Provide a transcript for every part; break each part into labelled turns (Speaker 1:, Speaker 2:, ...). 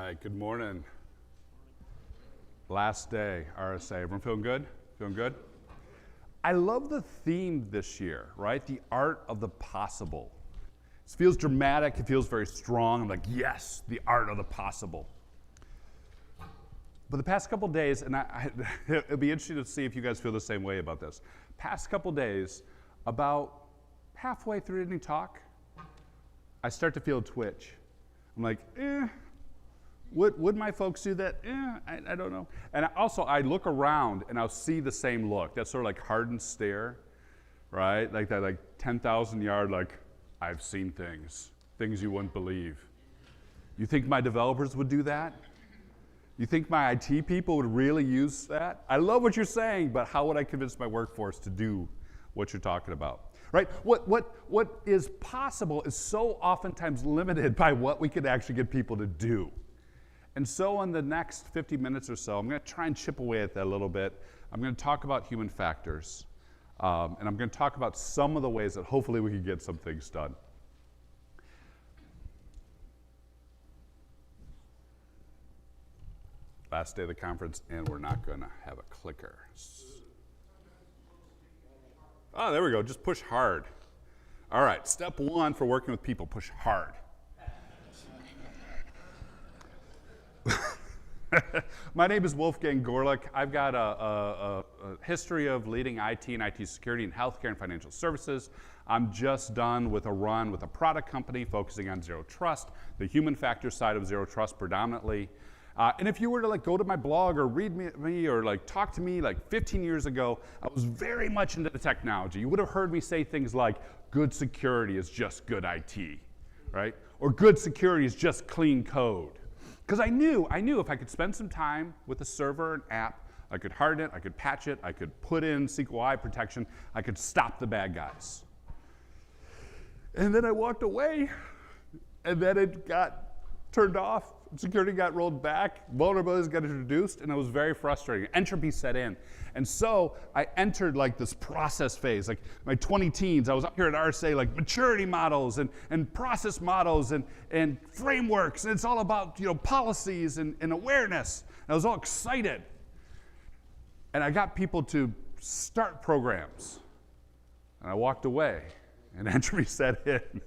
Speaker 1: right, good morning. Last day, RSA. Everyone feeling good? Feeling good? I love the theme this year, right? The art of the possible. It feels dramatic, it feels very strong. I'm like, yes, the art of the possible. But the past couple days, and it'll be interesting to see if you guys feel the same way about this. Past couple days, about halfway through any talk, I start to feel a twitch. I'm like, would my folks do that? I don't know. And also, I look around and I'll see the same look. That sort of like hardened stare, right? Like that, like 10,000 yard, like, I've seen things you wouldn't believe. You think my developers would do that? You think my IT people would really use that? I love what you're saying, but how would I convince my workforce to do what you're talking about? Right? What is possible is so oftentimes limited by what we could actually get people to do. And so in the next 50 minutes or so, I'm going to try and chip away at that a little bit. I'm going to talk about human factors. And I'm going to talk about some of the ways that hopefully we can get some things done. Last day of the conference, and we're not going to have a clicker. Oh, there we go. Just push hard. All right, step one for working with people, push hard. My name is Wolfgang Gorlick. I've got a history of leading IT and IT security in healthcare and financial services. I'm just done with a run with a product company focusing on zero trust, the human factor side of zero trust predominantly. And if you were to like go to my blog or read me or like talk to me like 15 years ago, I was very much into the technology. You would have heard me say things like good security is just good IT, right? Or good security is just clean code. Because I knew if I could spend some time with a server and app, I could harden it, I could patch it, I could put in SQLi protection, I could stop the bad guys. And then I walked away, and then it got turned off. Security got rolled back, vulnerabilities got introduced, and it was very frustrating. Entropy set in. And so I entered like this process phase, like my 20 teens, I was up here at RSA, like maturity models and process models and frameworks, and it's all about policies and awareness. And I was all excited. And I got people to start programs. And I walked away, and entropy set in.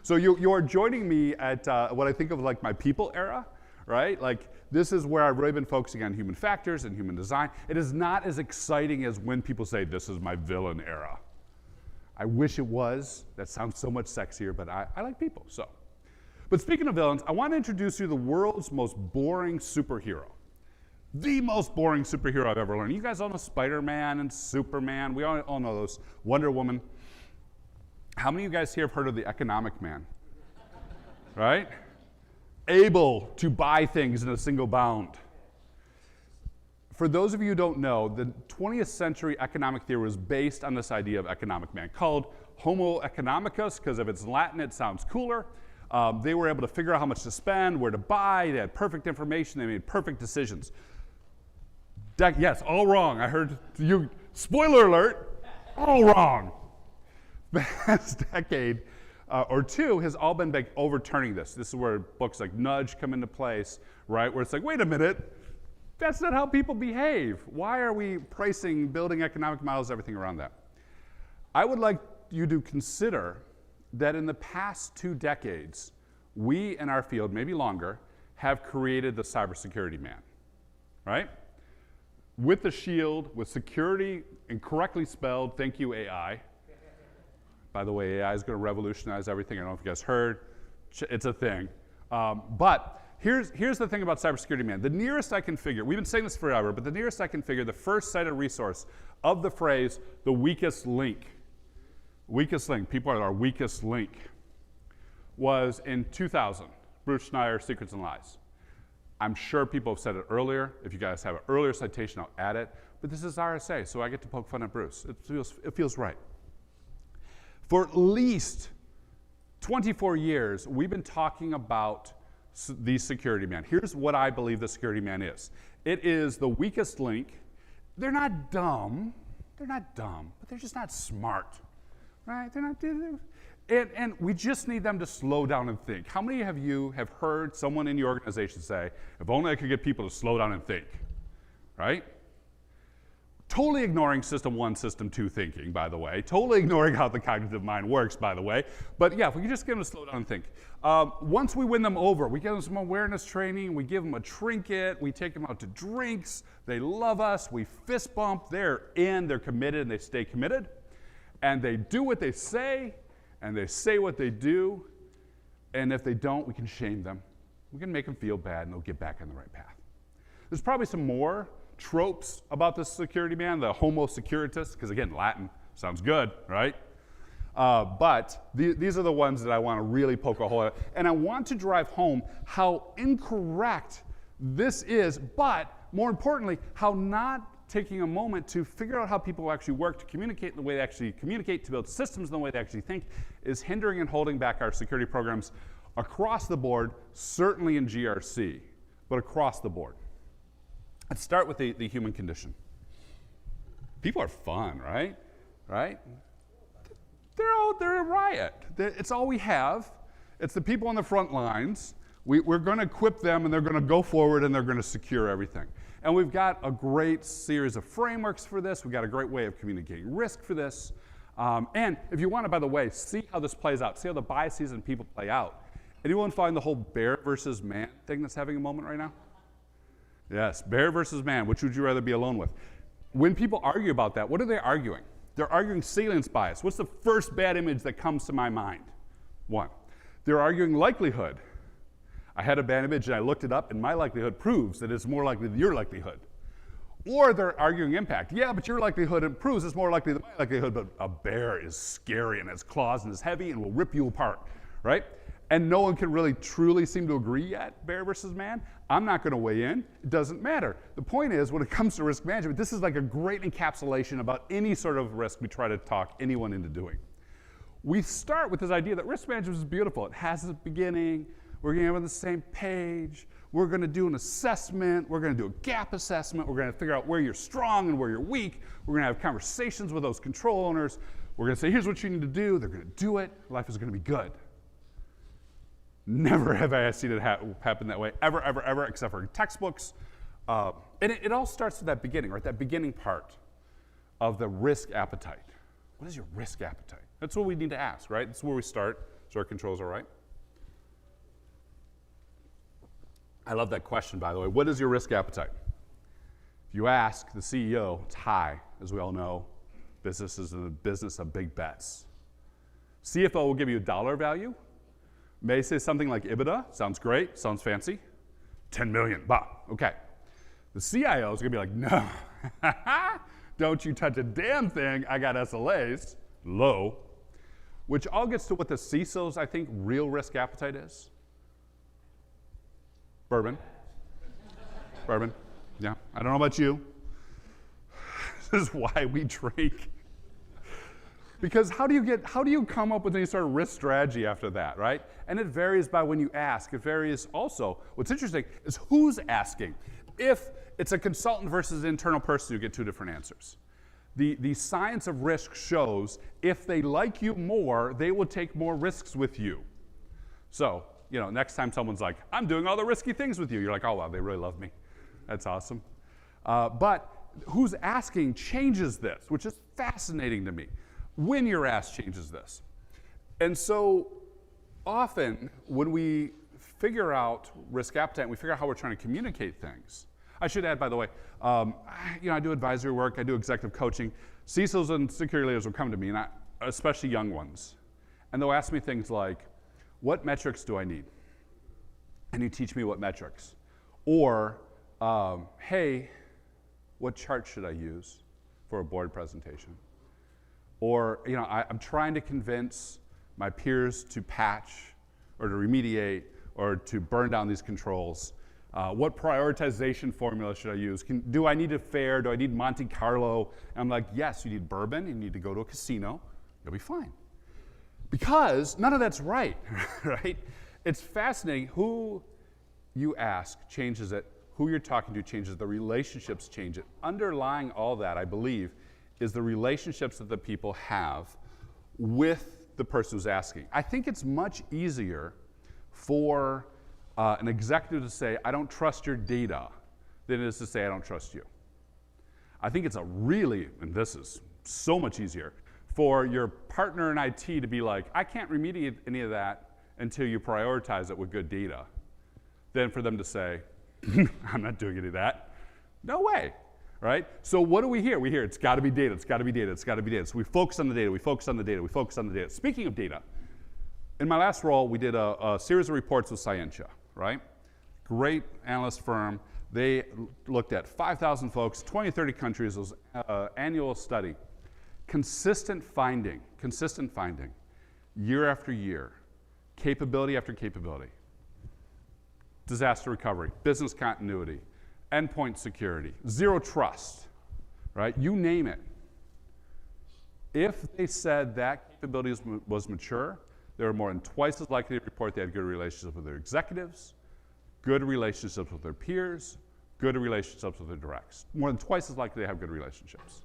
Speaker 1: So you're joining me at what I think of like my people era, right? Like this is where I've really been focusing on human factors and human design. It is not as exciting as when people say this is my villain era. I wish it was. That sounds so much sexier, but I like people, so. But speaking of villains, I want to introduce you to the world's most boring superhero. The most boring superhero I've ever learned. You guys all know Spider-Man and Superman. We all know those. Wonder Woman. How many of you guys here have heard of the economic man? Right? Able to buy things in a single bound. For those of you who don't know, the 20th century economic theory was based on this idea of economic man, called Homo economicus, because if it's Latin, it sounds cooler. They were able to figure out how much to spend, where to buy, they had perfect information, they made perfect decisions. Yes, all wrong. I heard you, spoiler alert, all wrong. The past decade or two has all been like overturning this. This is where books like Nudge come into place, right? Where it's like, wait a minute, that's not how people behave. Why are we pricing, building economic models, everything around that? I would like you to consider that in the past 2 decades, we in our field, maybe longer, have created the cybersecurity man, right? With the shield, with security incorrectly spelled, thank you AI. By the way, AI is going to revolutionize everything. I don't know if you guys heard. It's a thing. But here's the thing about cybersecurity man. The nearest I can figure, we've been saying this forever, but the nearest I can figure, the first cited resource of the phrase, the weakest link, people are our weakest link, was in 2000, Bruce Schneier, Secrets and Lies. I'm sure people have said it earlier. If you guys have an earlier citation, I'll add it. But this is RSA, so I get to poke fun at Bruce. It feels right. For at least 24 years, we've been talking about the security man. Here's what I believe the security man is. It is the weakest link. They're not dumb, but they're just not smart, right? And we just need them to slow down and think. How many of you have heard someone in your organization say, if only I could get people to slow down and think, right? Totally ignoring system 1, system 2 thinking, by the way. Totally ignoring how the cognitive mind works, by the way. But yeah, if we could just get them to slow down and think. Once we win them over, we give them some awareness training, we give them a trinket, we take them out to drinks, they love us, we fist bump, they're in, they're committed, and they stay committed. And they do what they say, and they say what they do, and if they don't, we can shame them. We can make them feel bad, and they'll get back on the right path. There's probably some more tropes about the security man, the homo securitas, because again, Latin sounds good, right? But these are the ones that I want to really poke a hole at. And I want to drive home how incorrect this is, but more importantly, how not taking a moment to figure out how people actually work, to communicate in the way they actually communicate, to build systems in the way they actually think, is hindering and holding back our security programs across the board, certainly in GRC, but across the board. Let's start with the human condition. People are fun, right? Right? They're a riot. It's all we have. It's the people on the front lines. We're going to equip them, and they're going to go forward, and they're going to secure everything. And we've got a great series of frameworks for this. We've got a great way of communicating risk for this. And if you want to, by the way, see how this plays out, see how the biases in people play out. Anyone find the whole bear versus man thing that's having a moment right now? Yes, bear versus man. Which would you rather be alone with? When people argue about that, what are they arguing? They're arguing salience bias. What's the first bad image that comes to my mind? One. They're arguing likelihood. I had a bad image and I looked it up, and my likelihood proves that it's more likely than your likelihood. Or they're arguing impact. Yeah, but your likelihood proves it's more likely than my likelihood, but a bear is scary and has claws and is heavy and will rip you apart, right? And no one can really truly seem to agree yet, bear versus man. I'm not going to weigh in. It doesn't matter. The point is, when it comes to risk management, this is like a great encapsulation about any sort of risk we try to talk anyone into doing. We start with this idea that risk management is beautiful. It has a beginning. We're going to be on the same page. We're going to do an assessment. We're going to do a gap assessment. We're going to figure out where you're strong and where you're weak. We're going to have conversations with those control owners. We're going to say, here's what you need to do. They're going to do it. Life is going to be good. Never have I seen it happen that way, ever, ever, ever, except for textbooks. And it all starts at that beginning, right? That beginning part of the risk appetite. What is your risk appetite? That's what we need to ask, right? That's where we start, so our controls are right. I love that question, by the way. What is your risk appetite? If you ask the CEO, it's high, as we all know. Business is in the business of big bets. CFO will give you a dollar value. May say something like EBITDA, sounds great, sounds fancy. 10 million, bah, okay. The CIO is gonna be like, no, don't you touch a damn thing, I got SLAs, low. Which all gets to what the CISO's, I think, real risk appetite is. Bourbon. Bourbon, yeah, I don't know about you. This is why we drink. Because how do you come up with any sort of risk strategy after that, right? And it varies by when you ask. It varies also. What's interesting is who's asking. If it's a consultant versus an internal person, you get two different answers. The science of risk shows if they like you more, they will take more risks with you. So, next time someone's like, I'm doing all the risky things with you, you're like, oh, wow, they really love me. That's awesome. But who's asking changes this, which is fascinating to me. When you're asked changes this. And so often when we figure out risk appetite and we figure out how we're trying to communicate things, I should add, by the way, I do advisory work, I do executive coaching. CISOs and security leaders will come to me, and especially young ones, and they'll ask me things like, what metrics do I need? And you teach me what metrics. Or, hey, what chart should I use for a board presentation? Or, I'm trying to convince my peers to patch or to remediate or to burn down these controls. What prioritization formula should I use? Do I need a fair? Do I need Monte Carlo? And I'm like, yes, you need bourbon. You need to go to a casino. You'll be fine. Because none of that's right, right? It's fascinating. Who you ask changes it. Who you're talking to changes it. The relationships change it. Underlying all that, I believe, is the relationships that the people have with the person who's asking. I think it's much easier for an executive to say, I don't trust your data, than it is to say, I don't trust you. I think it's and this is so much easier, for your partner in IT to be like, I can't remediate any of that until you prioritize it with good data, than for them to say, I'm not doing any of that. No way, right? So what do we hear? We hear it's got to be data, it's got to be data, it's got to be data. So we focus on the data, we focus on the data, we focus on the data. Speaking of data, in my last role, we did a series of reports with Scientia, right? Great analyst firm. They looked at 5,000 folks, 20 or 30 countries. It was an annual study. Consistent finding, year after year, capability after capability. Disaster recovery, business continuity, endpoint security, zero trust, right? You name it. If they said that capability was mature, they were more than twice as likely to report they had good relationships with their executives, good relationships with their peers, good relationships with their directs. More than twice as likely to have good relationships.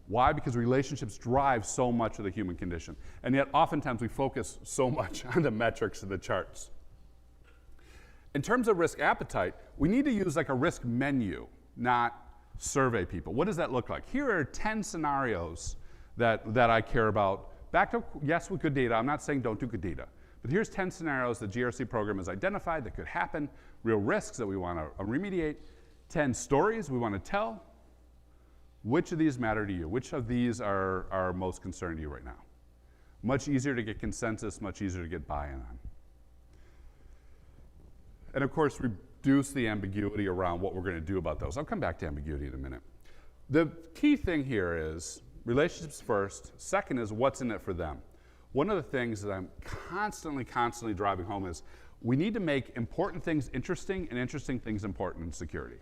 Speaker 1: Why? Because relationships drive so much of the human condition. And yet oftentimes we focus so much on the metrics and the charts. In terms of risk appetite, we need to use like a risk menu, not survey people. What does that look like? Here are 10 scenarios that I care about. Back to, yes, with good data. I'm not saying don't do good data. But here's 10 scenarios the GRC program has identified that could happen, real risks that we want to remediate, 10 stories we want to tell. Which of these matter to you? Which of these are most concerned to you right now? Much easier to get consensus, much easier to get buy-in on. And of course, reduce the ambiguity around what we're going to do about those. I'll come back to ambiguity in a minute. The key thing here is relationships first. Second is what's in it for them. One of the things that I'm constantly driving home is we need to make important things interesting and interesting things important in security.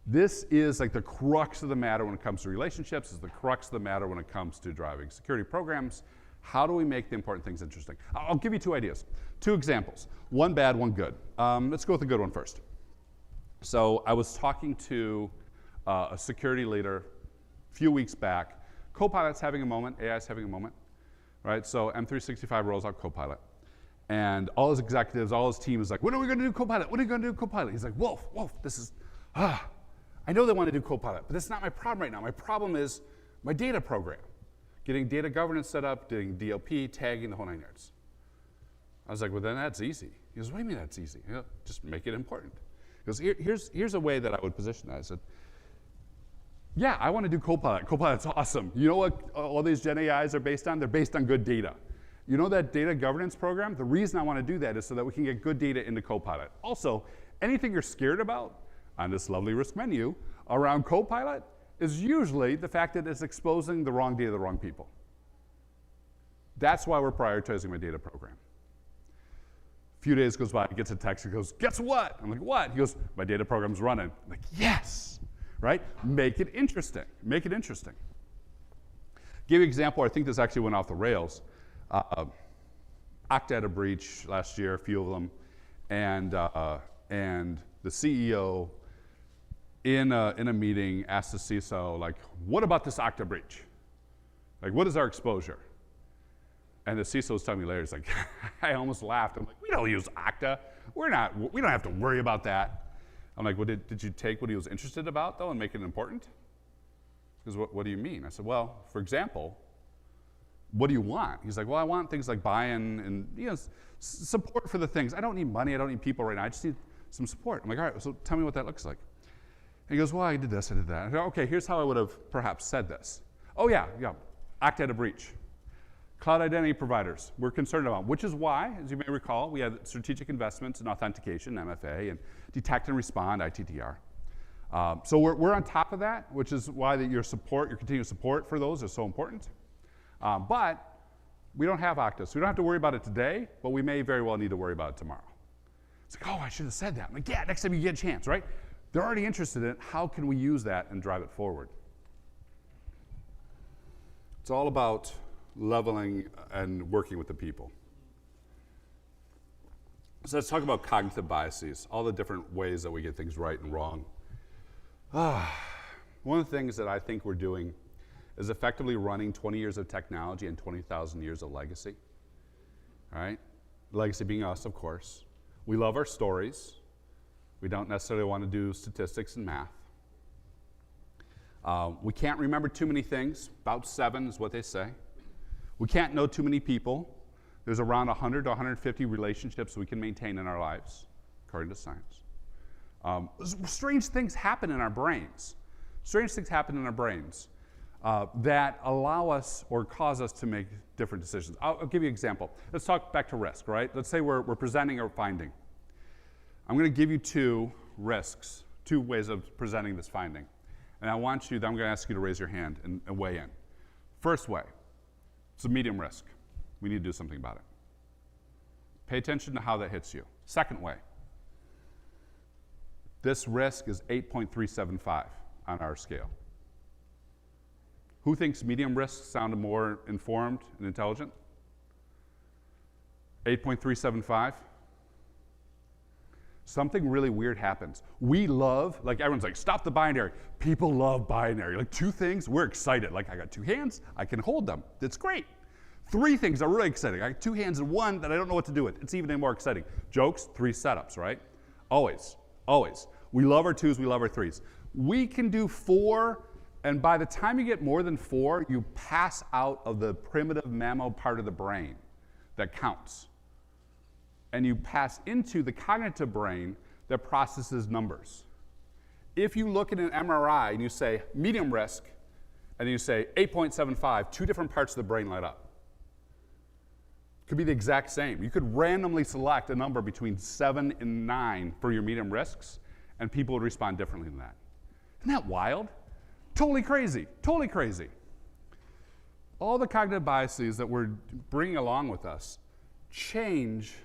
Speaker 1: This is like the crux of the matter when it comes to relationships. It's the crux of the matter when it comes to driving security programs. How do we make the important things interesting? I'll give you 2 ideas, 2 examples. One bad, one good. Let's go with the good one first. So I was talking to a security leader a few weeks back. Copilot's having a moment, AI's having a moment, right? So M365 rolls out Copilot. And all his executives, all his team is like, when are we going to do Copilot? When are we going to do Copilot? He's like, Wolf, this is, I know they want to do Copilot, but that's not my problem right now. My problem is my data program. Getting data governance set up, doing DLP, tagging, the whole 9 yards. I was like, well, then that's easy. He goes, what do you mean that's easy? You know, just make it important. He goes, here's a way that I would position that. I said, yeah, I want to do Copilot. Copilot's awesome. You know what all these Gen AIs are based on? They're based on good data. You know that data governance program? The reason I want to do that is so that we can get good data into Copilot. Also, anything you're scared about on this lovely risk menu around Copilot is usually the fact that it's exposing the wrong data to the wrong people. That's why we're prioritizing my data program. A few days goes by, he gets a text, he goes, guess what? I'm like, what? He goes, my data program's running. I'm like, yes, right? Make it interesting, make it interesting. Give you an example, I think this actually went off the rails. Okta had a breach last year, a few of them, and the CEO in a meeting asked the CISO, like, what about this Okta breach? Like, what is our exposure? And the CISO was telling me later, he's like, I almost laughed. I'm like, we don't use Okta. We don't have to worry about that. I'm like, well, did you take what he was interested about, though, and make it important? Because what do you mean? I said, well, for example, what do you want? He's like, well, I want things like buy-in and support for the things. I don't need money. I don't need people right now. I just need some support. I'm like, all right, so tell me what that looks like. And he goes, well, I did this, I did that. I go, okay, here's how I would have perhaps said this. Oh, yeah, Okta had a breach. Cloud identity providers we're concerned about, which is why, as you may recall, we had strategic investments in authentication, MFA, and detect and respond, ITDR. So we're on top of that, which is why your continued support for those is so important. But we don't have Okta, so we don't have to worry about it today, but we may very well need to worry about it tomorrow. It's like, oh, I should have said that. I'm like, yeah, next time you get a chance, right? They're already interested in it. How can we use that and drive it forward? It's all about leveling and working with the people. So let's talk about cognitive biases, all the different ways that we get things right and wrong. One of the things that I think we're doing is effectively running 20 years of technology and 20,000 years of legacy. All right? Legacy being us, of course. We love our stories. We don't necessarily want to do statistics and math. We can't remember too many things. About 7 is what they say. We can't know too many people. There's around 100 to 150 relationships we can maintain in our lives, according to science. Strange things happen in our brains. Strange things happen in our brains that allow us or cause us to make different decisions. I'll give you an example. Let's talk back to risk, right? Let's say we're presenting a finding. I'm going to give you 2 risks, 2 ways of presenting this finding. And I'm going to ask you to raise your hand and weigh in. First way, it's a medium risk. We need to do something about it. Pay attention to how that hits you. Second way, this risk is 8.375 on our scale. Who thinks medium risks sound more informed and intelligent? 8.375? Something really weird happens. We love, like everyone's like, stop the binary. People love binary. Like 2 things, we're excited. Like I got 2 hands, I can hold them. That's great. 3 things are really exciting. I got 2 hands and 1 that I don't know what to do with. It's even more exciting. Jokes, 3 setups, right? Always, always. We love our 2s, we love our 3s. We can do 4, and by the time you get more than 4, you pass out of the primitive mammal part of the brain that counts. And you pass into the cognitive brain that processes numbers. If you look at an MRI and you say medium risk, and you say 8.75, 2 different parts of the brain light up. Could be the exact same. You could randomly select a number between 7 and 9 for your medium risks, and people would respond differently than that. Isn't that wild? Totally crazy, totally crazy. All the cognitive biases that we're bringing along with us change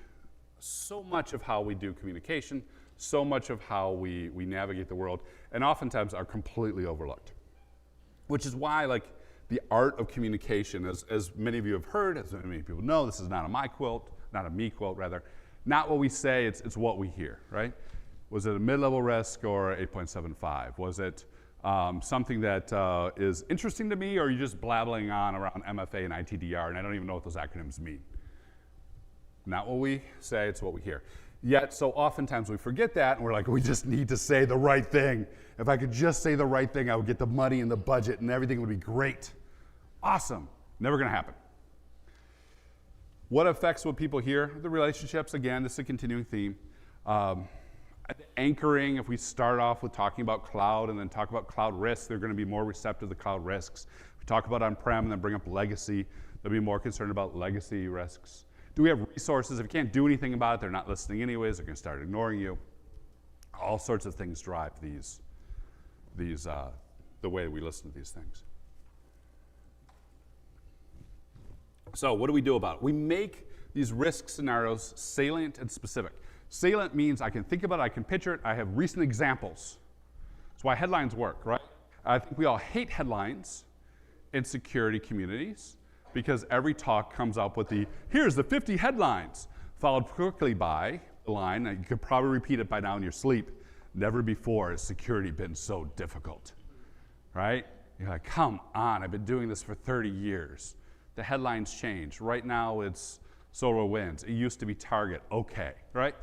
Speaker 1: so much of how we do communication, so much of how we navigate the world, and oftentimes are completely overlooked. Which is why, like, the art of communication, as many of you have heard, as many people know, this is not a me quote, rather. Not what we say, it's what we hear, right? Was it a mid-level risk or 8.75? Was it something that is interesting to me, or are you just blabbling on around MFA and ITDR, and I don't even know what those acronyms mean? Not what we say, it's what we hear. Yet, so oftentimes we forget that, and we're like, we just need to say the right thing. If I could just say the right thing, I would get the money and the budget, and everything would be great. Awesome. Never going to happen. What affects what people hear? The relationships, again, this is a continuing theme. Anchoring, if we start off with talking about cloud and then talk about cloud risks, they're going to be more receptive to cloud risks. If we talk about on-prem and then bring up legacy, they'll be more concerned about legacy risks. Do we have resources? If you can't do anything about it, they're not listening anyways, they're going to start ignoring you. All sorts of things drive the way we listen to these things. So what do we do about it? We make these risk scenarios salient and specific. Salient means I can think about it, I can picture it, I have recent examples. That's why headlines work, right? I think we all hate headlines in security communities because every talk comes up with here's the 50 headlines, followed quickly by the line, and you could probably repeat it by now in your sleep, never before has security been so difficult, right? You're like, come on, I've been doing this for 30 years. The headlines change. Right now it's SolarWinds. It used to be Target. Okay, right?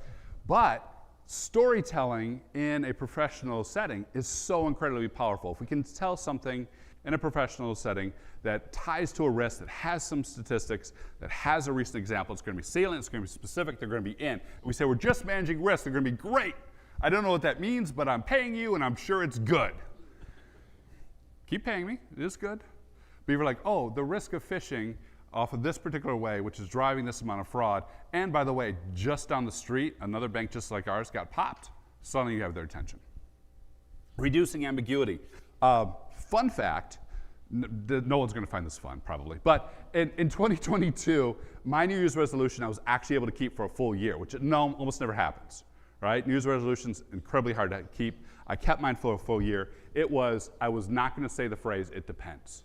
Speaker 1: But storytelling in a professional setting is so incredibly powerful. If we can tell something in a professional setting that ties to a risk, that has some statistics, that has a recent example, it's going to be salient, it's going to be specific, they're going to be in. If we say we're just managing risk, they're going to be great. I don't know what that means, but I'm paying you and I'm sure it's good. Keep paying me, it is good. But you're like, oh, the risk of phishing off of this particular way, which is driving this amount of fraud, and by the way, just down the street, another bank just like ours got popped, suddenly you have their attention. Reducing ambiguity. Fun fact, no one's going to find this fun probably, but in 2022, my New Year's resolution I was actually able to keep for a full year, which almost never happens, right? New Year's resolution's incredibly hard to keep. I kept mine for a full year. I was not going to say the phrase, it depends.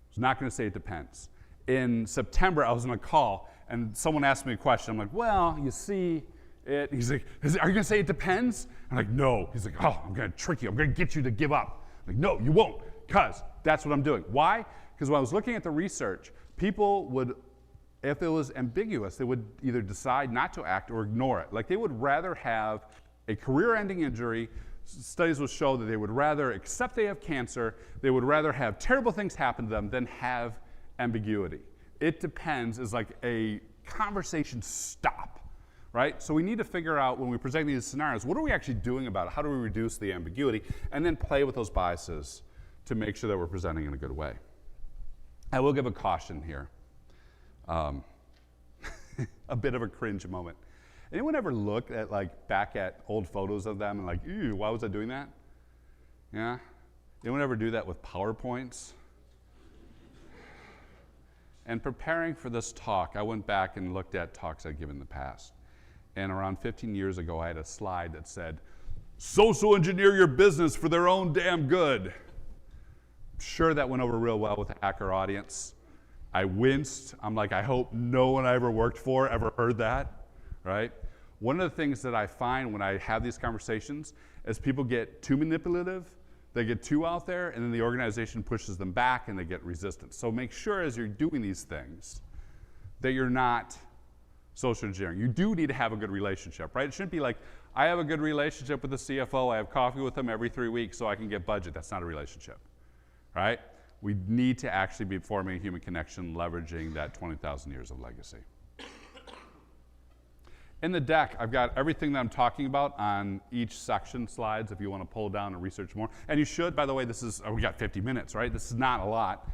Speaker 1: I was not going to say it depends. In September, I was on a call, and someone asked me a question. I'm like, well, you see it. He's like, are you going to say it depends? I'm like, no. He's like, oh, I'm going to trick you. I'm going to get you to give up. I'm like, no, you won't. because that's what I'm doing. Why? Because when I was looking at the research, people would, if it was ambiguous, they would either decide not to act or ignore it. Like they would rather have a career-ending injury. Studies will show that they would rather accept they have cancer, they would rather have terrible things happen to them than have ambiguity. It depends is like a conversation stop, right? So we need to figure out when we present these scenarios, what are we actually doing about it? How do we reduce the ambiguity? And then play with those biases to make sure that we're presenting in a good way. I will give a caution here. A bit of a cringe moment. Anyone ever look at back at old photos of them and like, ew, why was I doing that? Yeah? Anyone ever do that with PowerPoints? And preparing for this talk, I went back and looked at talks I'd given in the past. And around 15 years ago, I had a slide that said, social engineer your business for their own damn good. I'm sure that went over real well with the hacker audience. I winced. I'm like, I hope no one I ever worked for ever heard that. Right? One of the things that I find when I have these conversations is people get too manipulative, they get too out there, and then the organization pushes them back and they get resistance. So make sure as you're doing these things that you're not social engineering. You do need to have a good relationship, right? It shouldn't be like, I have a good relationship with the CFO, I have coffee with them every 3 weeks so I can get budget. That's not a relationship, right? We need to actually be forming a human connection, leveraging that 20,000 years of legacy. In the deck, I've got everything that I'm talking about on each section slides if you want to pull down and research more. And you should, by the way, this is, we got 50 minutes, right? This is not a lot.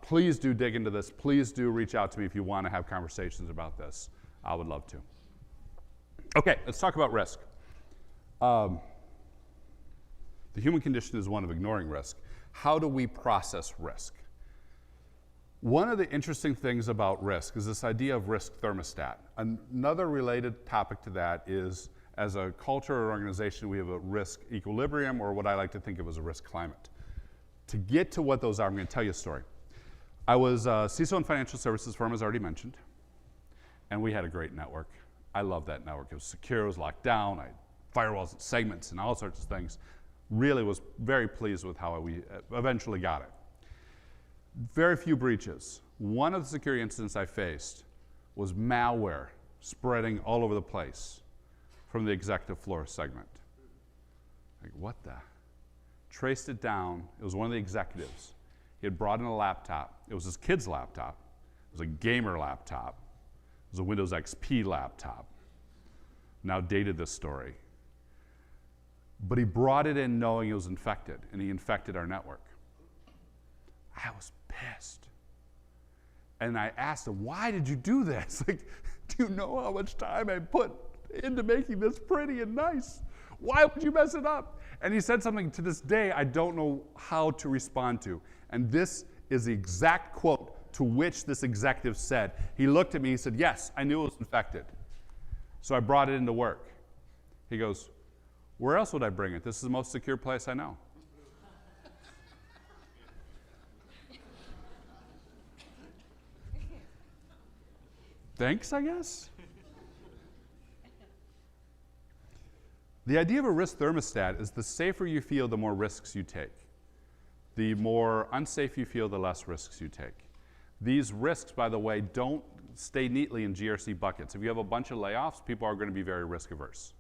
Speaker 1: Please do dig into this. Please do reach out to me if you want to have conversations about this. I would love to. Okay, let's talk about risk. The human condition is one of ignoring risk. How do we process risk? One of the interesting things about risk is this idea of risk thermostat. Another related topic to that is, as a culture or organization, we have a risk equilibrium, or what I like to think of as a risk climate. To get to what those are, I'm going to tell you a story. I was a CISO in financial services firm, as already mentioned, and we had a great network. I love that network. It was secure, it was locked down, I had firewalls and segments and all sorts of things. Really was very pleased with how we eventually got it. Very few breaches. One of the security incidents I faced was malware spreading all over the place from the executive floor segment. Like, what the? Traced it down. It was one of the executives. He had brought in a laptop. It was his kid's laptop. It was a gamer laptop. It was a Windows XP laptop. Now dated this story. But he brought it in knowing it was infected, and he infected our network. I was pissed. And I asked him, why did you do this? Like, do you know how much time I put into making this pretty and nice? Why would you mess it up? And he said something to this day I don't know how to respond to. And this is the exact quote to which this executive said. He looked at me, he said, yes, I knew it was infected. So I brought it into work. He goes, where else would I bring it? This is the most secure place I know. Thanks, I guess. The idea of a risk thermostat is the safer you feel, the more risks you take. The more unsafe you feel, the less risks you take. These risks, by the way, don't stay neatly in GRC buckets. If you have a bunch of layoffs, people are going to be very risk averse.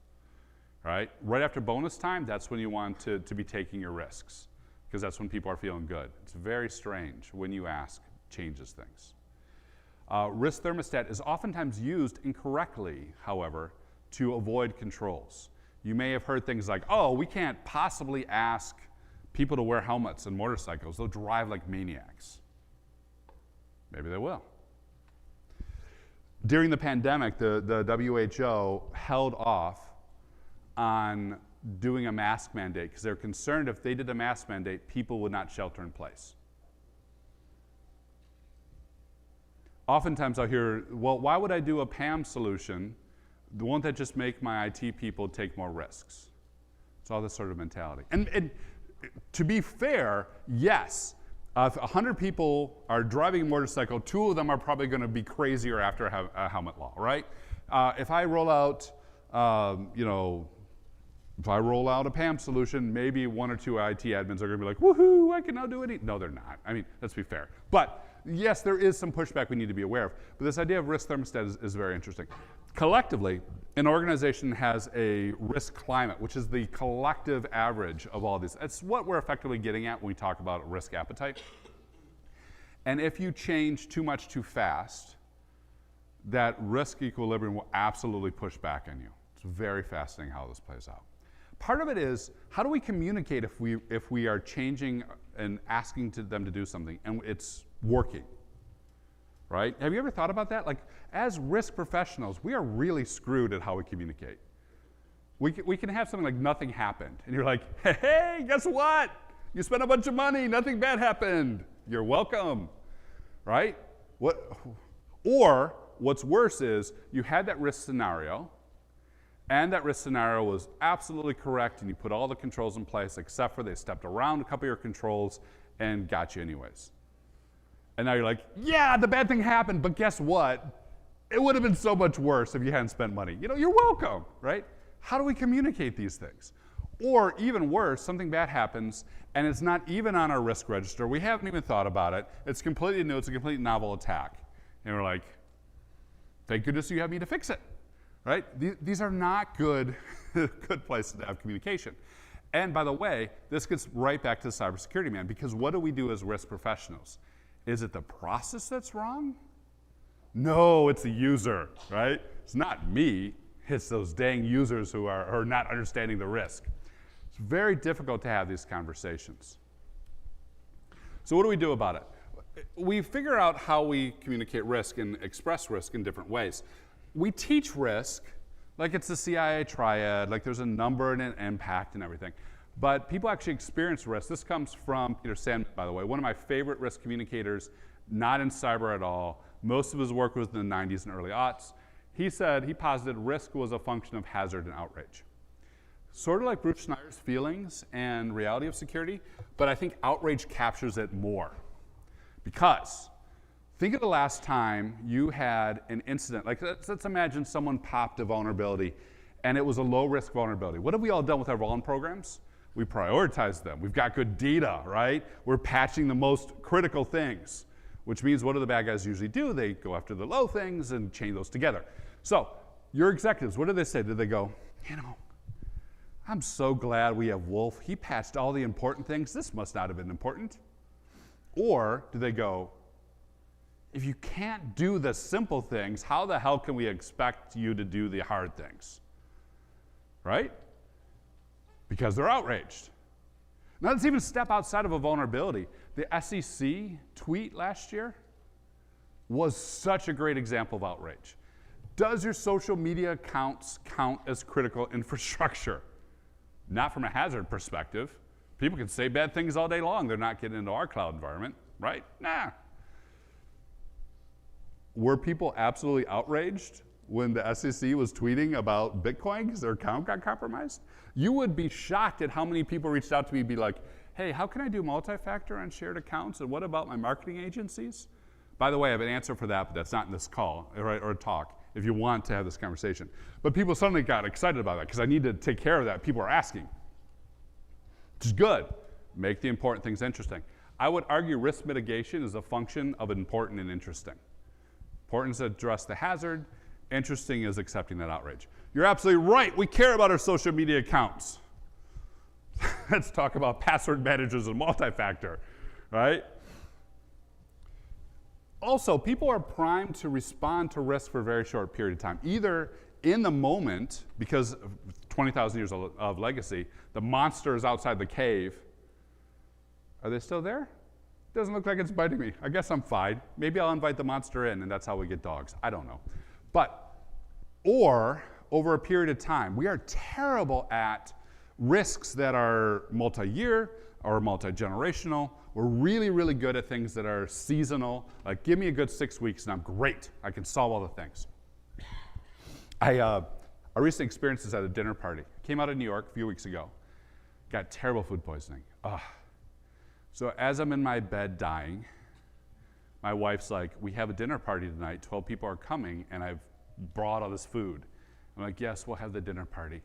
Speaker 1: Right after bonus time, that's when you want to be taking your risks, because that's when people are feeling good. It's very strange when you ask, changes things. Risk thermostat is oftentimes used incorrectly, however, to avoid controls. You may have heard things like, oh, we can't possibly ask people to wear helmets and motorcycles. They'll drive like maniacs. Maybe they will. During the pandemic, the WHO held off on doing a mask mandate because they're concerned if they did a mask mandate, people would not shelter in place. Oftentimes I'll hear, well, why would I do a PAM solution? Won't that just make my IT people take more risks? It's all this sort of mentality. And to be fair, yes, if 100 people are driving a motorcycle, 2 of them are probably going to be crazier after a helmet law, right? If I roll out, If I roll out a PAM solution, maybe one or two IT admins are going to be like, woohoo, I can now do it. No, they're not. I mean, let's be fair. But yes, there is some pushback we need to be aware of. But this idea of risk thermostat is very interesting. Collectively, an organization has a risk climate, which is the collective average of all these. That's what we're effectively getting at when we talk about risk appetite. And if you change too much too fast, that risk equilibrium will absolutely push back on you. It's very fascinating how this plays out. Part of it is, how do we communicate if we are changing and asking them to do something and it's working, right? Have you ever thought about that? Like, as risk professionals, we are really screwed at how we communicate. We can have something like nothing happened, and you're like, hey, guess what? You spent a bunch of money, nothing bad happened. You're welcome, right? Or what's worse is, you had that risk scenario, and that risk scenario was absolutely correct, and you put all the controls in place, except for they stepped around a couple of your controls and got you anyways. And now you're like, yeah, the bad thing happened, but guess what? It would have been so much worse if you hadn't spent money. You know, you're welcome, right? How do we communicate these things? Or even worse, something bad happens, and it's not even on our risk register. We haven't even thought about it. It's completely new. It's a completely novel attack. And we're like, thank goodness you have me to fix it. Right? These are not good places to have communication. And by the way, this gets right back to the cybersecurity man, because what do we do as risk professionals? Is it the process that's wrong? No, it's the user, right? It's not me. It's those dang users who are not understanding the risk. It's very difficult to have these conversations. So what do we do about it? We figure out how we communicate risk and express risk in different ways. We teach risk like it's the CIA triad, like there's a number and an impact and everything. But people actually experience risk. This comes from Peter Sandman, by the way, one of my favorite risk communicators, not in cyber at all. Most of his work was in the 90s and early aughts. He posited risk was a function of hazard and outrage. Sort of like Bruce Schneider's feelings and reality of security, but I think outrage captures it more. Because think of the last time you had an incident. Like, let's imagine someone popped a vulnerability, and it was a low-risk vulnerability. What have we all done with our vuln programs? We prioritize them. We've got good data, right? We're patching the most critical things, which means what do the bad guys usually do? They go after the low things and chain those together. So your executives, what do they say? Do they go, you know, I'm so glad we have Wolf. He patched all the important things. This must not have been important. Or do they go, if you can't do the simple things, how the hell can we expect you to do the hard things? Right? Because they're outraged. Now let's even step outside of a vulnerability. The SEC tweet last year was such a great example of outrage. Does your social media accounts count as critical infrastructure? Not from a hazard perspective. People can say bad things all day long. They're not getting into our cloud environment, right? Nah. Were people absolutely outraged when the SEC was tweeting about Bitcoin because their account got compromised? You would be shocked at how many people reached out to me and be like, hey, how can I do multi-factor on shared accounts? And what about my marketing agencies? By the way, I have an answer for that, but that's not in this call or talk if you want to have this conversation. But people suddenly got excited about that because I need to take care of that. People are asking. Which is good. Make the important things interesting. I would argue risk mitigation is a function of important and interesting. Important is to address the hazard. Interesting is accepting that outrage. You're absolutely right. We care about our social media accounts. Let's talk about password managers and multi-factor, right? Also, people are primed to respond to risk for a very short period of time. Either in the moment, because of 20,000 years of legacy, the monster is outside the cave. Are they still there? Doesn't look like it's biting me. I guess I'm fine. Maybe I'll invite the monster in, and that's how we get dogs. I don't know. Or over a period of time. We are terrible at risks that are multi-year or multi-generational. We're really, really good at things that are seasonal. Like, give me a good 6 weeks, and I'm great. I can solve all the things. I recently experienced this at a dinner party. Came out of New York a few weeks ago. Got terrible food poisoning. So as I'm in my bed dying, my wife's like, we have a dinner party tonight. 12 people are coming, and I've brought all this food. I'm like, yes, we'll have the dinner party.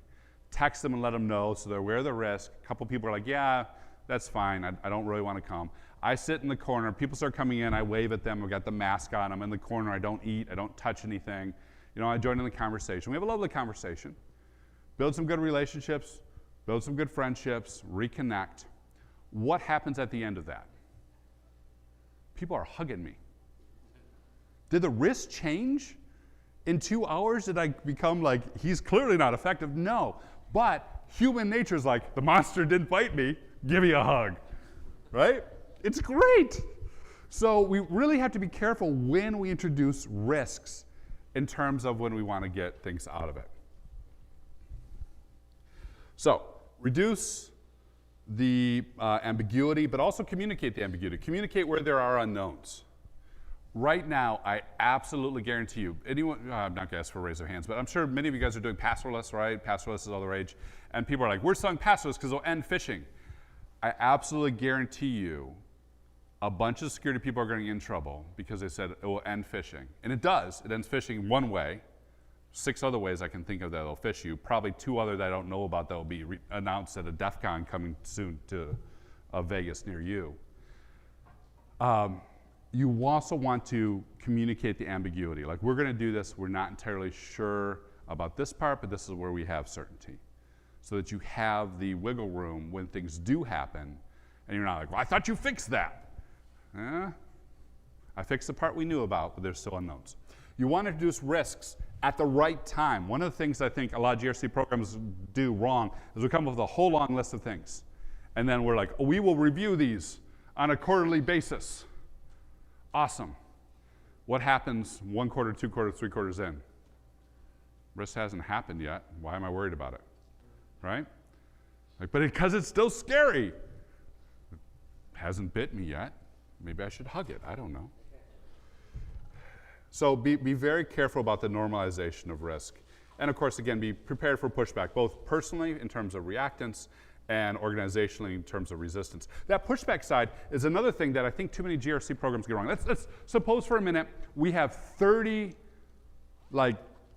Speaker 1: text them and let them know so they're aware of the risk. A couple people are like, yeah, that's fine. I don't really want to come. I sit in the corner. People start coming in. I wave at them. I've got the mask on. I'm in the corner. I don't eat. I don't touch anything. I join in the conversation. We have a lovely conversation. Build some good relationships. Build some good friendships. Reconnect. What happens at the end of that? People are hugging me. Did the risk change? In 2 hours, did I become like, he's clearly not effective? No. But human nature is like, the monster didn't bite me. Give me a hug. Right? It's great. So we really have to be careful when we introduce risks in terms of when we want to get things out of it. So reduce the ambiguity, but also communicate the ambiguity. Communicate where there are unknowns. Right now, I absolutely guarantee you, anyone, I'm not going to ask for a raise of hands, but I'm sure many of you guys are doing passwordless, right? Passwordless is all the rage. And people are like, we're selling passwordless because it'll end phishing. I absolutely guarantee you a bunch of security people are going to get in trouble because they said it will end phishing. And it does. It ends phishing one way. 6 other ways I can think of that will phish you. Probably 2 other that I don't know about that will be announced at a DEF CON coming soon to Vegas near you. You also want to communicate the ambiguity. Like, we're going to do this. We're not entirely sure about this part, but this is where we have certainty. So that you have the wiggle room when things do happen, and you're not like, well, I thought you fixed that. I fixed the part we knew about, but there's still unknowns. You want to introduce risks at the right time. One of the things I think a lot of GRC programs do wrong is we come up with a whole long list of things. And then we're like, oh, we will review these on a quarterly basis. Awesome. What happens 1 quarter, 2 quarters, 3 quarters in? Risk hasn't happened yet. Why am I worried about it? Right? Like, but because it's still scary. It hasn't bit me yet. Maybe I should hug it. I don't know. So be very careful about the normalization of risk. And of course, again, be prepared for pushback, both personally in terms of reactance and organizationally in terms of resistance. That pushback side is another thing that I think too many GRC programs get wrong. Let's suppose for a minute we have 30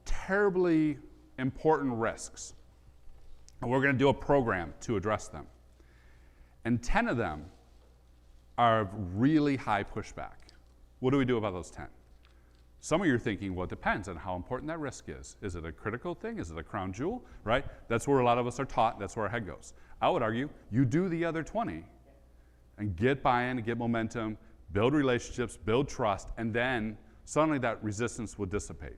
Speaker 1: terribly important risks. And we're going to do a program to address them. And 10 of them are really high pushback. What do we do about those 10? Some of you are thinking, well, it depends on how important that risk is. Is it a critical thing? Is it a crown jewel? Right? That's where a lot of us are taught. That's where our head goes. I would argue you do the other 20 and get buy-in and get momentum, build relationships, build trust, and then suddenly that resistance will dissipate.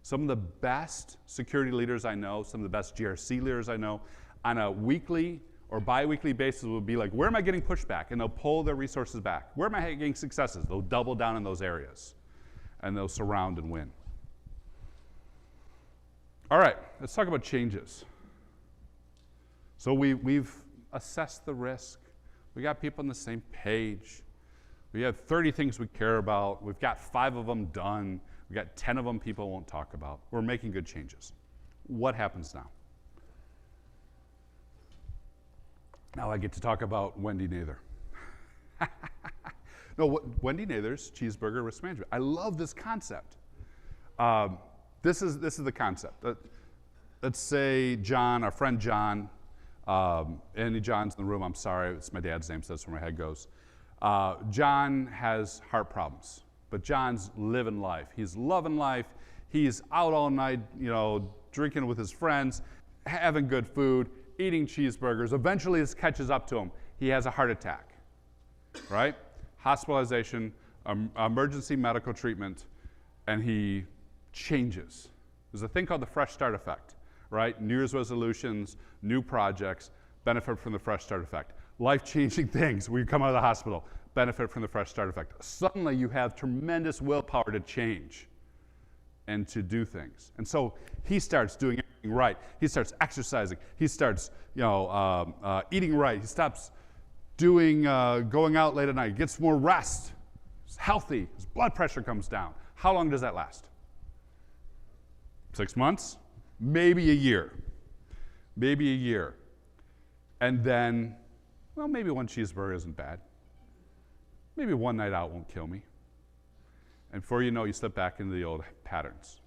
Speaker 1: Some of the best security leaders I know, some of the best GRC leaders I know, on a weekly or bi-weekly basis will be like, where am I getting pushback? And they'll pull their resources back. Where am I getting successes? They'll double down in those areas. And they'll surround and win. All right, let's talk about changes. So we've assessed the risk. We got people on the same page. We have 30 things we care about. We've got 5 of them done. We've got 10 of them people won't talk about. We're making good changes. What happens now? Now I get to talk about Wendy Nather. No, Wendy Nather's cheeseburger risk management. I love this concept. This is the concept. Let's say John, our friend John, any Johns in the room, I'm sorry, it's my dad's name, so that's where my head goes. John has heart problems, but John's living life. He's loving life. He's out all night, drinking with his friends, having good food, eating cheeseburgers. Eventually this catches up to him. He has a heart attack, right? Hospitalization, emergency medical treatment, and he changes. There's a thing called the fresh start effect, right? New Year's resolutions, new projects, benefit from the fresh start effect. Life-changing things when you come out of the hospital, benefit from the fresh start effect. Suddenly you have tremendous willpower to change and to do things. And so he starts doing everything right. He starts exercising. He starts eating right. He stops going out late at night, gets more rest, he's healthy, his blood pressure comes down. How long does that last? 6 months? Maybe a year. Maybe a year. And then, well, maybe one cheeseburger isn't bad. Maybe one night out won't kill me. And before you know, you slip back into the old patterns.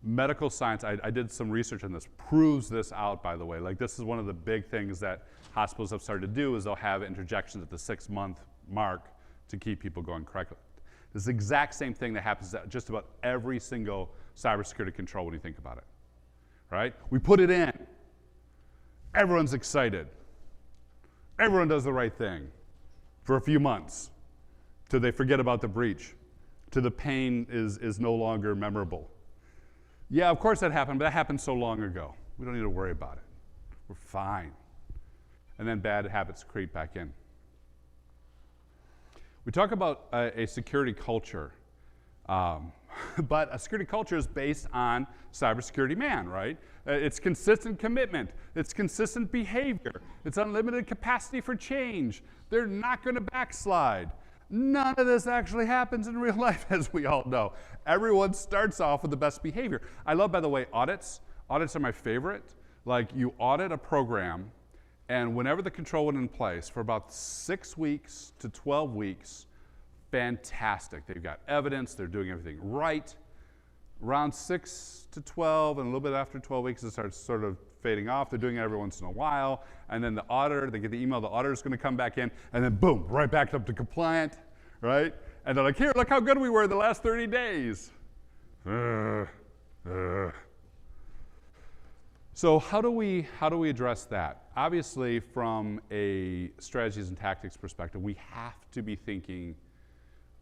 Speaker 1: medical science, I did some research on this, proves this out, by the way. Like, this is one of the big things that hospitals have started to do is they'll have interjections at the 6-month mark to keep people going correctly. This is the exact same thing that happens at just about every single cybersecurity control when you think about it, right? We put it in. Everyone's excited. Everyone does the right thing for a few months till they forget about the breach, till the pain is no longer memorable. Yeah, of course that happened, but that happened so long ago. We don't need to worry about it. We're fine. And then bad habits creep back in. We talk about a security culture, but a security culture is based on cybersecurity man, right? It's consistent commitment. It's consistent behavior. It's unlimited capacity for change. They're not going to backslide. None of this actually happens in real life, as we all know. Everyone starts off with the best behavior. I love, by the way, audits. Audits are my favorite. Like, you audit a program, and whenever the control went in place, for about 6 weeks to 12 weeks, fantastic. They've got evidence. They're doing everything right. Around 6 to 12, and a little bit after 12 weeks, it starts sort of fading off. They're doing it every once in a while. And then the auditor, they get the email, the auditor's going to come back in, and then boom, right back up to compliant, right? And they're like, here, look how good we were the last 30 days. So how do we address that? Obviously, from a strategies and tactics perspective, we have to be thinking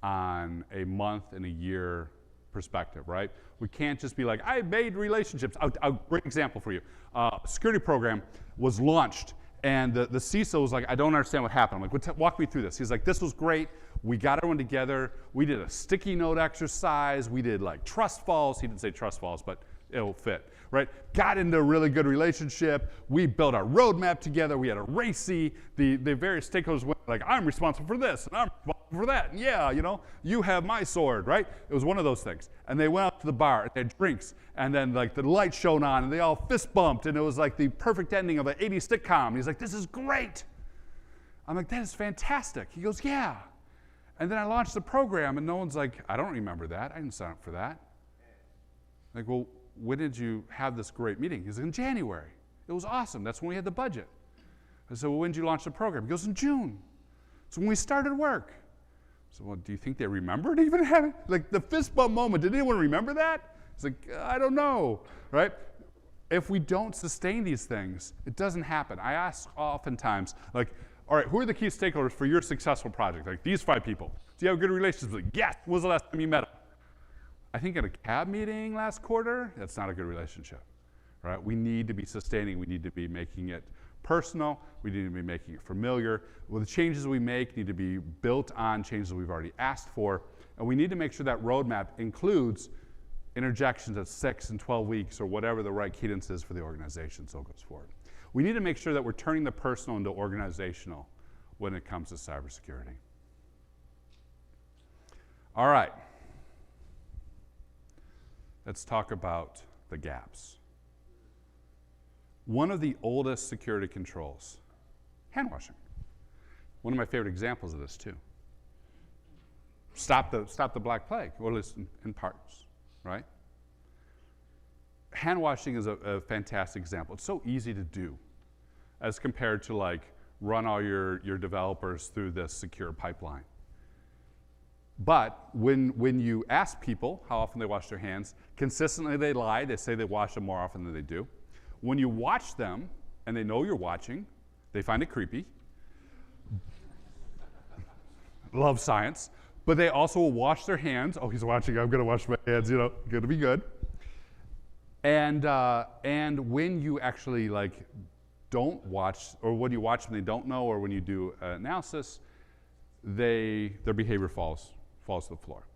Speaker 1: on a month and a year perspective, right? We can't just be like, I made relationships. A great example for you. Security program was launched, and the CISO was like, I don't understand what happened. I'm like, walk me through this. He's like, this was great. We got everyone together. We did a sticky note exercise. We did like trust falls. He didn't say trust falls, but it'll fit, right? Got into a really good relationship. We built our roadmap together. We had a RSAC. The various stakeholders went like, I'm responsible for this, and I'm responsible for that. And yeah, you know, you have my sword, right? It was one of those things. And they went out to the bar, and they had drinks, and then like the lights shone on, and they all fist bumped, and it was like the perfect ending of an 80s sitcom. He's like, this is great. I'm like, that is fantastic. He goes, yeah. And then I launched the program, and no one's like, I don't remember that. I didn't sign up for that. Like, well, when did you have this great meeting? He's like, in January. It was awesome. That's when we had the budget. I said, well, when did you launch the program? He goes, in June. So when we started work. So, well, do you think they remembered even having, like the fist bump moment, did anyone remember that? It's like, I don't know, right? If we don't sustain these things, it doesn't happen. I ask oftentimes, like, all right, who are the key stakeholders for your successful project? Like, these 5 people. Do you have a good relationship? Like, yes. When was the last time you met them? I think at a CAB meeting last quarter, that's not a good relationship, right? We need to be sustaining. We need to be making it personal. We need to be making it familiar. Well, the changes we make need to be built on changes that we've already asked for. And we need to make sure that roadmap includes interjections at 6 and 12 weeks or whatever the right cadence is for the organization so it goes forward. We need to make sure that we're turning the personal into organizational when it comes to cybersecurity. All right. Let's talk about the gaps. One of the oldest security controls, hand washing. One of my favorite examples of this too. Stop the Black Plague, or at least in parts, right? Hand washing is a fantastic example. It's so easy to do as compared to like run all your developers through this secure pipeline. But when you ask people how often they wash their hands, consistently they lie. They say they wash them more often than they do. When you watch them, and they know you're watching, they find it creepy. Love science. But they also will wash their hands. Oh, he's watching. I'm going to wash my hands. You know, going to be good. And when you actually like don't watch, or when you watch them they don't know, or when you do analysis, their behavior falls to the floor.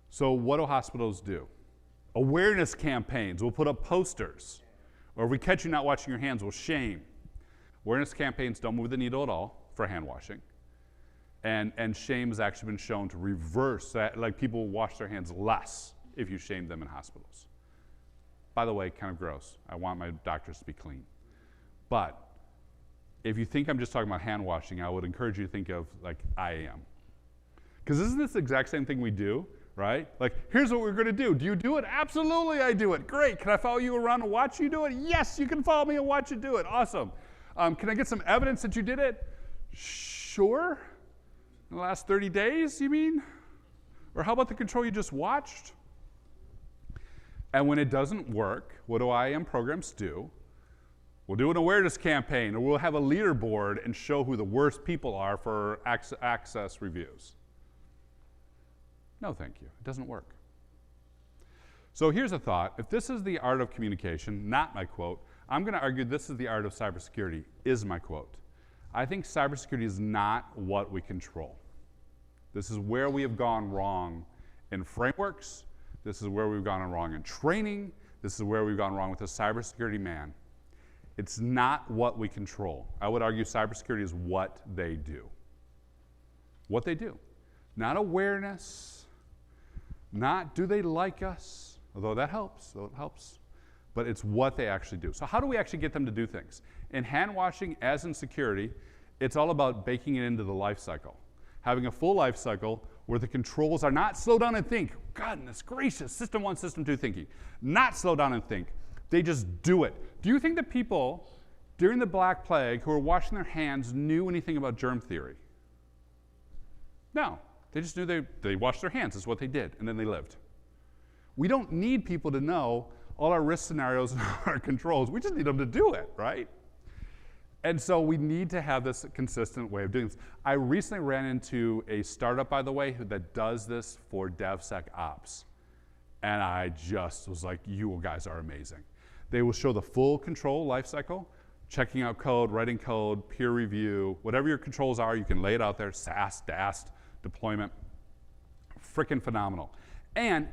Speaker 1: So what do hospitals do? Awareness campaigns. We'll put up posters. Or if we catch you not washing your hands, we'll shame. Awareness campaigns don't move the needle at all for hand washing. And shame has actually been shown to reverse that. Like, people wash their hands less if you shame them in hospitals. By the way, kind of gross. I want my doctors to be clean. But if you think I'm just talking about hand washing, I would encourage you to think of like I am. Because isn't this the exact same thing we do? right? Like, here's what we're going to do. Do you do it? Absolutely, I do it. Great. Can I follow you around and watch you do it? Yes, you can follow me and watch you do it. Awesome. Can I get some evidence that you did it? Sure. In the last 30 days, you mean? Or how about the control you just watched? And when it doesn't work, what do IAM programs do? We'll do an awareness campaign, or we'll have a leaderboard and show who the worst people are for access reviews. No, thank you. It doesn't work. So here's a thought. If this is the art of communication, not my quote, I'm going to argue this is the art of cybersecurity, is my quote. I think cybersecurity is not what we control. This is where we have gone wrong in frameworks. This is where we've gone wrong in training. This is where we've gone wrong with the cybersecurity man. It's not what we control. I would argue cybersecurity is what they do. What they do. Not awareness, not do they like us, although that helps, but it's what they actually do. So how do we actually get them to do things? In hand washing, as in security, it's all about baking it into the life cycle. Having a full life cycle where the controls are not slow down and think, goodness gracious, system one, system two thinking. Not slow down and think. They just do it. Do you think that people during the Black Plague who were washing their hands knew anything about germ theory? No. They just knew they washed their hands. That's what they did, and then they lived. We don't need people to know all our risk scenarios and our controls. We just need them to do it, right? And so we need to have this consistent way of doing this. I recently ran into a startup, by the way, that does this for DevSecOps. And I just was like, you guys are amazing. They will show the full control lifecycle, checking out code, writing code, peer review, whatever your controls are, you can lay it out there, SaaS, DAST, deployment. Frickin' phenomenal. And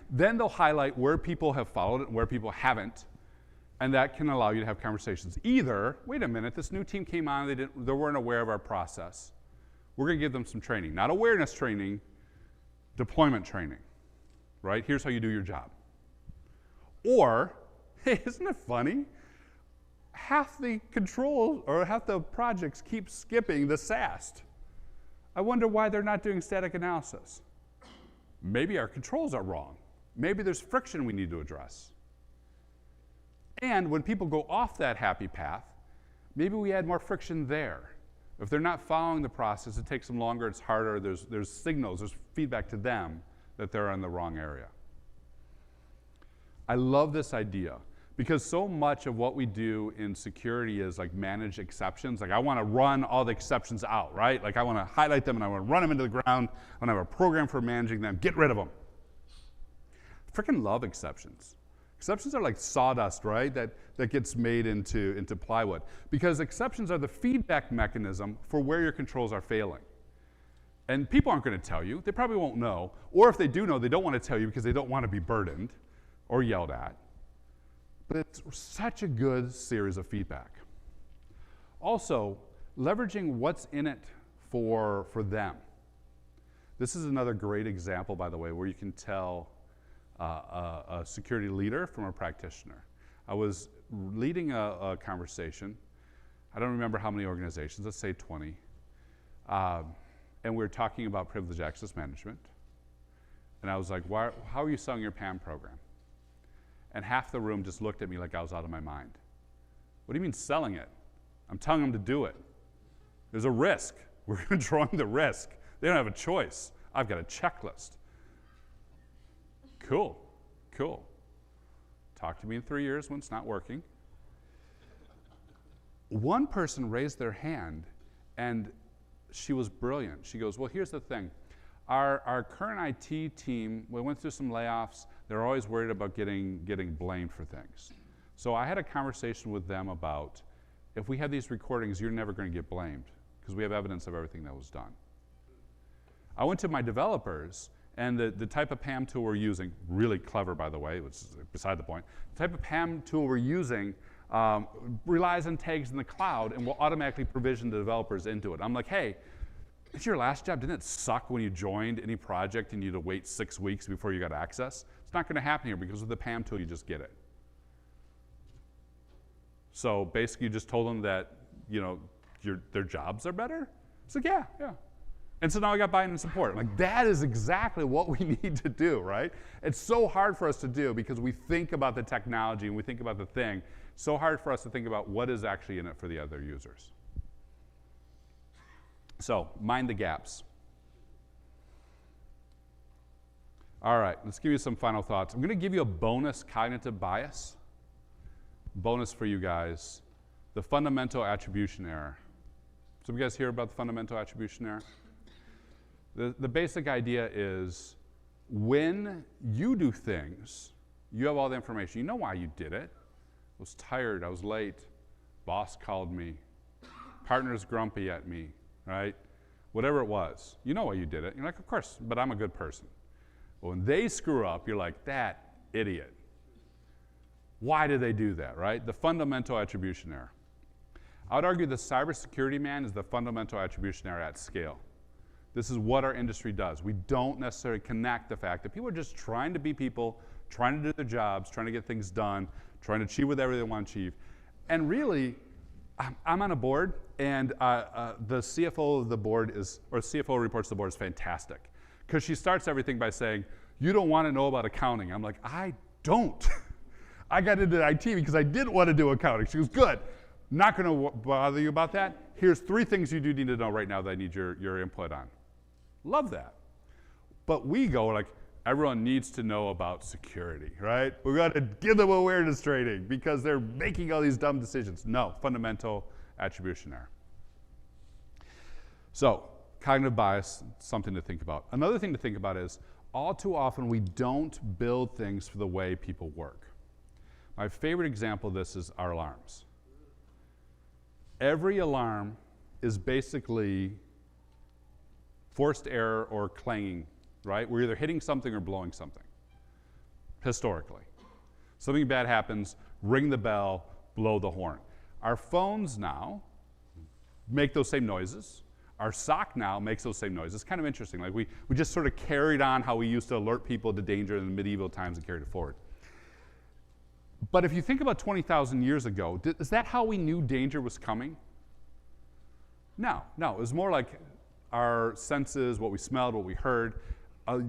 Speaker 1: then they'll highlight where people have followed it and where people haven't, and that can allow you to have conversations. Either, wait a minute, this new team came on, they weren't aware of our process. We're going to give them some training. Not awareness training, deployment training. Right? Here's how you do your job. Or, hey, isn't it funny? Half the controls or half the projects keep skipping the SAST. I wonder why they're not doing static analysis. Maybe our controls are wrong. Maybe there's friction we need to address. And when people go off that happy path, maybe we add more friction there. If they're not following the process, it takes them longer, it's harder, there's signals, there's feedback to them that they're in the wrong area. I love this idea because so much of what we do in security is like manage exceptions. Like I want to run all the exceptions out, right? Like I want to highlight them and I want to run them into the ground. I want to have a program for managing them. Get rid of them. I freaking love exceptions. Exceptions are like sawdust, right? That gets made into plywood. Because exceptions are the feedback mechanism for where your controls are failing. And people aren't going to tell you. They probably won't know. Or if they do know, they don't want to tell you because they don't want to be burdened or yelled at. But it's such a good series of feedback. Also, leveraging what's in it for them. This is another great example, by the way, where you can tell a security leader from a practitioner. I was leading a conversation. I don't remember how many organizations, let's say 20. And we were talking about privileged access management. And I was like, how are you selling your PAM program? And half the room just looked at me like I was out of my mind. What do you mean selling it? I'm telling them to do it. There's a risk. We're controlling the risk. They don't have a choice. I've got a checklist. Cool. Talk to me in 3 years when it's not working. One person raised their hand and she was brilliant. She goes, well, here's the thing. Our current IT team, we went through some layoffs. They're always worried about getting blamed for things. So I had a conversation with them about, if we have these recordings, you're never going to get blamed because we have evidence of everything that was done. I went to my developers, and the type of PAM tool we're using, really clever, by the way, which is beside the point, the type of PAM tool we're using relies on tags in the cloud and will automatically provision the developers into it. I'm like, hey, it's your last job. Didn't it suck when you joined any project and you had to wait 6 weeks before you got access? It's not going to happen here because with the PAM tool, you just get it. So basically, you just told them that their jobs are better. It's like, yeah. And so now I got buy-in and support. I'm like, that is exactly what we need to do, right? It's so hard for us to do because we think about the technology and we think about the thing. It's so hard for us to think about what is actually in it for the other users. So, mind the gaps. All right, let's give you some final thoughts. I'm going to give you a bonus cognitive bias. Bonus for you guys. The fundamental attribution error. Some of you guys hear about the fundamental attribution error? The basic idea is when you do things, you have all the information. You know why you did it. I was tired, I was late, boss called me, partner's grumpy at me, right? Whatever it was, you know why you did it. You're like, of course, but I'm a good person. But when they screw up, you're like, that idiot. Why did they do that, right? The fundamental attribution error. I would argue the cybersecurity man is the fundamental attribution error at scale. This is what our industry does. We don't necessarily connect the fact that people are just trying to be people, trying to do their jobs, trying to get things done, trying to achieve whatever they want to achieve. And really, I'm on a board, and the CFO of the board is, or CFO reports to the board is fantastic. Because she starts everything by saying, you don't want to know about accounting. I'm like, I don't. I got into IT because I didn't want to do accounting. She goes, good. Not going to bother you about that. Here's 3 things you do need to know right now that I need your input on. Love that. But we go like, everyone needs to know about security, right? We got to give them awareness training because they're making all these dumb decisions. No, fundamental attribution error. So, cognitive bias, something to think about. Another thing to think about is, all too often we don't build things for the way people work. My favorite example of this is our alarms. Every alarm is basically forced error or clanging, right? We're either hitting something or blowing something, historically. Something bad happens, ring the bell, blow the horn. Our phones now make those same noises. Our SOC now makes those same noises. It's kind of interesting. Like we just sort of carried on how we used to alert people to danger in the medieval times and carried it forward. But if you think about 20,000 years ago, is that how we knew danger was coming? No. It was more like our senses, what we smelled, what we heard.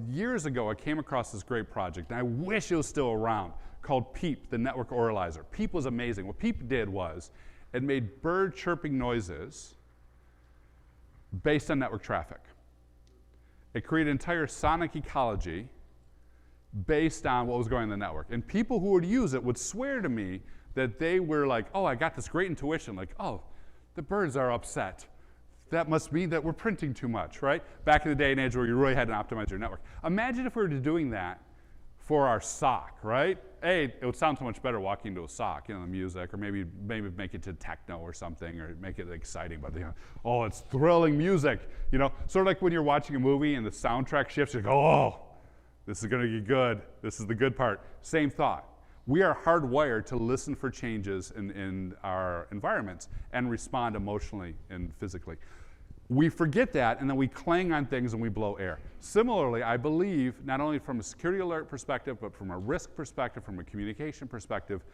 Speaker 1: Years ago, I came across this great project, and I wish it was still around, called PEEP, the network oralizer. PEEP was amazing. What PEEP did was it made bird chirping noises based on network traffic. It created an entire sonic ecology based on what was going on in the network. And people who would use it would swear to me that they were like, oh, I got this great intuition, like, oh, the birds are upset. That must mean that we're printing too much, right? Back in the day and age where you really had to optimize your network. Imagine if we were doing that for our SOC, right? It would sound so much better walking into a SOC, the music, or maybe make it to techno or something, or make it exciting, but oh, it's thrilling music, Sort of like when you're watching a movie and the soundtrack shifts, you go, oh, this is going to be good. This is the good part. Same thought. We are hardwired to listen for changes in our environments and respond emotionally and physically. We forget that, and then we clang on things and we blow air. Similarly, I believe, not only from a security alert perspective, but from a risk perspective, from a communication perspective,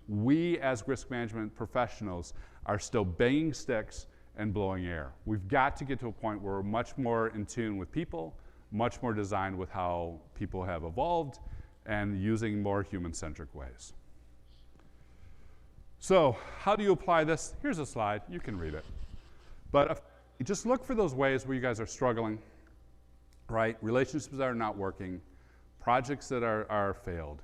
Speaker 1: we as risk management professionals are still banging sticks and blowing air. We've got to get to a point where we're much more in tune with people, much more designed with how people have evolved, and using more human-centric ways. So, how do you apply this? Here's a slide. You can read it. But just look for those ways where you guys are struggling, right? Relationships that are not working, projects that are failed,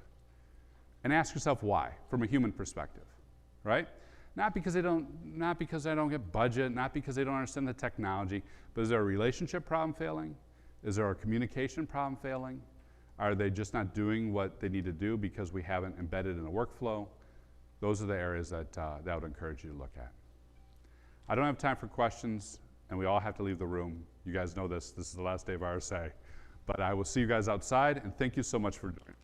Speaker 1: and ask yourself why, from a human perspective, right? Not because I don't get budget, not because they don't understand the technology, but is there a relationship problem failing? Is there a communication problem failing? Are they just not doing what they need to do because we haven't embedded in a workflow? Those are the areas that I would encourage you to look at. I don't have time for questions, and we all have to leave the room. You guys know this. This is the last day of RSA. But I will see you guys outside, and thank you so much for doing it.